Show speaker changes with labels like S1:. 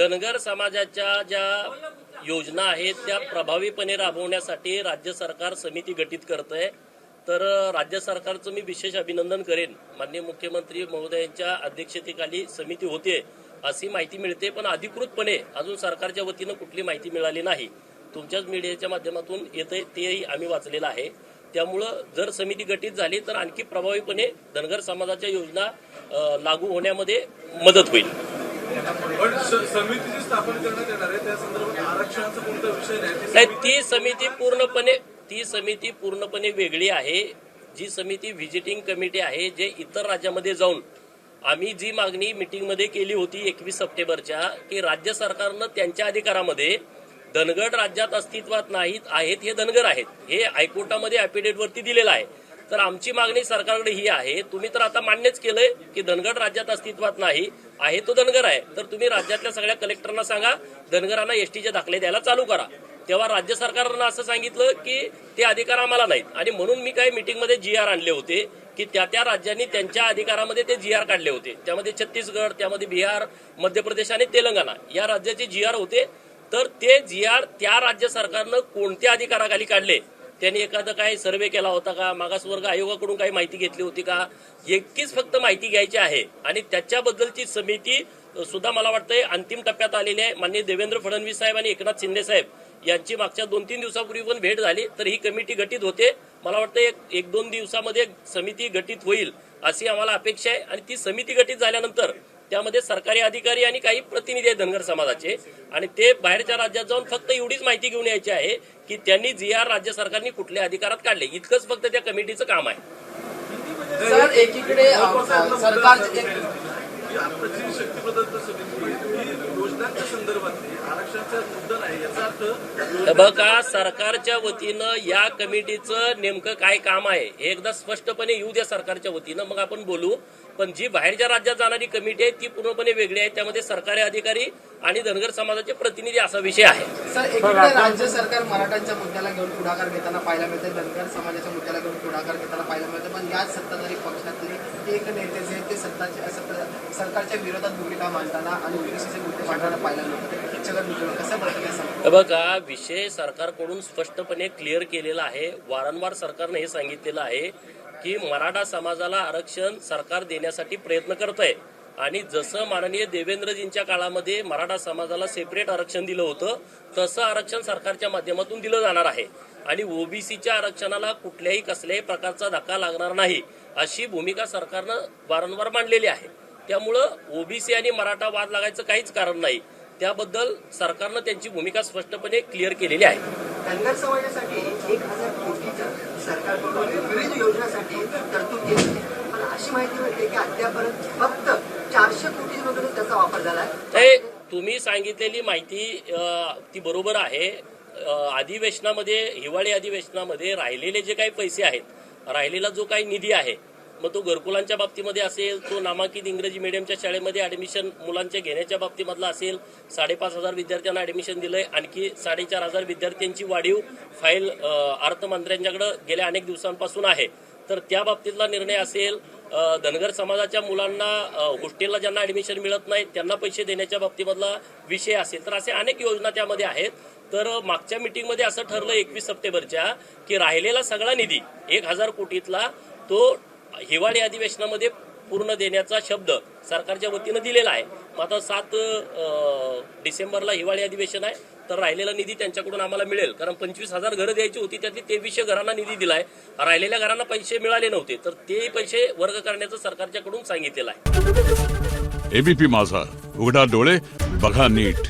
S1: धनगर समाजाच्या ज्या योजना आहेत त्या प्रभावीपणे राबवण्यासाठी राज्य सरकार समिती गठीत करतंय। तर राज्य सरकारचं मी विशेष अभिनंदन करेन। माननीय मुख्यमंत्री महोदयांच्या अध्यक्षतेखाली समिती होते अशी माहिती मिळते, पण अधिकृतपणे अजून सरकारच्या वतीनं कुठली माहिती मिळाली नाही। तुमच्याच मीडियाच्या माध्यमातून येते तेही आम्ही वाचलेलं आहे। त्यामुळं जर समिती गठीत झाली तर आणखी प्रभावीपणे धनगर समाजाच्या योजना लागू होण्यामध्ये मदत होईल।
S2: पण समितीची स्थापना करण्यात येणार आहे, त्या संदर्भात आरक्षणाचा कोणता विषय नाही।
S1: ती समिती पूर्णपणे वेगळी आहे। जी समिती व्हिजिटिंग कमिटी आहे, जे इतर राज्यामध्ये जाऊन आम्ही जी मागणी मीटिंगमध्ये केली होती 21 सप्टेंबरच्या की राज्य सरकारनं त्यांच्या अधिकारामध्ये धनगर राज्यात अस्तित्वात नाहीत आहेत हे धनगर आहेत हे हायकोर्टामध्ये ॲफिडेव्हिटवरती दिलेलं आहे। तर आमची मागणी सरकारकडे ही आहे, तुम्ही तर आता मान्यच केलंय की धनगर राज्यात अस्तित्वात नाही आहे तो धनगर आहे, तर तुम्ही राज्यातल्या सगळ्या कलेक्टरना सांगा धनगरांना एसटीचे दाखले द्यायला चालू करा। तेव्हा राज्य सरकारनं असं सांगितलं की ते अधिकार आम्हाला नाहीत आणि म्हणून मी काही मीटिंगमध्ये GR आणले होते की त्या राज्यांनी त्यांच्या अधिकारामध्ये ते GR काढले होते। त्यामध्ये छत्तीसगड, त्यामध्ये बिहार, मध्य प्रदेश आणि तेलंगणा या राज्याचे GR होते। तर ते GR त्या राज्य सरकारनं कोणत्या अधिकाराखाली काढले, त्यांनी एखादा काही सर्वे केला होता का, मागासवर्ग आयोगाकडून काही माहिती घेतली होती का, एकटीच फक्त माहिती घ्यायची आहे। आणि त्याच्याबद्दलची समिती सुद्धा मला वाटतंय अंतिम टप्प्यात आलेली आहे। माननीय देवेंद्र फडणवीस साहेब आणि एकनाथ शिंदे साहेब यांची मागच्या 2-3 दिवसापूर्वी पण भेट झाली, तर ही कमिटी गठीत होते। मला वाटतं एक 2 दिवसामध्ये समिती गठीत होईल अशी आम्हाला अपेक्षा आहे। आणि ती समिती गठीत झाल्यानंतर त्यामध्ये सरकारी अधिकारी आणि काही प्रतिनिधी आहेत धनगर समाजाचे, आणि ते बाहेरच्या राज्यात जाऊन फक्त एवढीच माहिती घेऊन यायची आहे की त्यांनी GR राज्य सरकारने कुठल्या अधिकारात काढले, इतकंच फक्त त्या कमिटीचं काम आहे।
S3: सर, एकीकडे सरकार
S2: आताची शक्तीप्रदर्शन समिती योजनांच्या संदर्भातली आरक्षणाचा मुद्दा नाही, याचा अर्थ
S1: बघा सरकारच्या वतीनं या कमिटीचं नेमकं काय काम आहे हे एकदा स्पष्टपणे येऊ द्या सरकारच्या वतीनं, मग आपण बोलू। पण जी बाहेरच्या राज्यात जाणारी कमिटी आहे ती पूर्णपणे वेगळी आहे, त्यामध्ये सरकारी अधिकारी आणि धनगर समाजाचे प्रतिनिधी असा विषय आहे।
S3: सर, एकीकडे राज्य सरकार मराठ्यांच्या मुद्द्याला घेऊन पुढाकार घेताना पाहायला मिळते, धनगर समाजाच्या मुद्द्याला घेऊन पुढाकार घेताना पाहायला मिळते, पण याच सत्ताधारी पक्षातले एक नेते जे ते सरकारच्या विरोधात भूमिका मांडताना आणि ओबीसीचे मुद्दे मांडताना पाहायला मिळते। कसं बघतो?
S1: बघा विषय सरकारकडून स्पष्टपणे क्लिअर केलेला आहे। वारंवार सरकारने हे सांगितलेलं आहे की मराठा समाजाला आरक्षण सरकार देण्यासाठी प्रयत्न करत आहे, आणि जसं माननीय देवेंद्रजींच्या काळामध्ये मराठा समाजाला सेपरेट आरक्षण दिलं होतं तसं आरक्षण सरकारच्या माध्यमातून दिलं जाणार आहे। आणि ओबीसीच्या आरक्षणाला कुठल्याही कसल्याही प्रकारचा धक्का लागणार नाही अशी भूमिका सरकारनं वारंवार मांडलेली आहे। त्यामुळं ओबीसी आणि मराठा वाद लागायचं काहीच कारण नाही, त्याबद्दल सरकारनं त्यांची भूमिका स्पष्टपणे क्लिअर केलेली आहे।
S4: धनगर समाजासाठी 1000 कोटीच्या सरकारकडून विविध योजनांसाठी तरतूद केली, पण अशी माहिती मिळते की अद्यापर्यंत फक्त 400 कोटींमधूनच त्याचा वापर झाला आहे।
S1: तुम्ही सांगितलेली माहिती ती बरोबर आहे। अधिवेशनामध्ये, हिवाळी अधिवेशनामध्ये राहिलेले जे काही पैसे आहेत, राहिलेला जो काही निधी आहे, मग तो घरकुलांच्या बाबतीमध्ये असेल, तो नामांकित इंग्रजी मीडियमच्या शाळेमध्ये ऍडमिशन मुलांच्या घेण्याच्या बाबतीमधला असेल, 5,500 विद्यार्थ्यांना ऍडमिशन दिलंय, आणखी 4,500 विद्यार्थ्यांची वाढीव फाईल अर्थमंत्र्यांच्याकडे गेल्या अनेक दिवसांपासून आहे, तर त्या बाबतीतला निर्णय असेल, धनगर समाजाच्या मुलांना हॉस्टेलला ज्यांना ऍडमिशन मिळत नाही त्यांना पैसे देण्याच्या बाबतीमधला विषय असेल, तर असे अनेक योजना त्यामध्ये आहेत। तर मागच्या मीटिंगमध्ये असं ठरलं 21 सप्टेंबरच्या की राहिलेला सगळा निधी 1000 कोटीतला तो हिवाळी अधिवेशनामध्ये पूर्ण देण्याचा शब्द सरकारच्या वतीनं दिलेला आहे। मग आता 7 डिसेंबरला हिवाळी अधिवेशन आहे, तर राहिलेला निधी त्यांच्याकडून आम्हाला मिळेल, कारण 25,000 घरं द्यायची होती, त्यातली 2300 घरांना निधी दिलाय, राहिलेल्या घरांना पैसे मिळाले नव्हते, तर ते पैसे वर्ग करण्याचं सरकारच्याकडून सांगितलेलं आहे।
S5: एबीपी माझा, उघडा डोळे बघा नीट।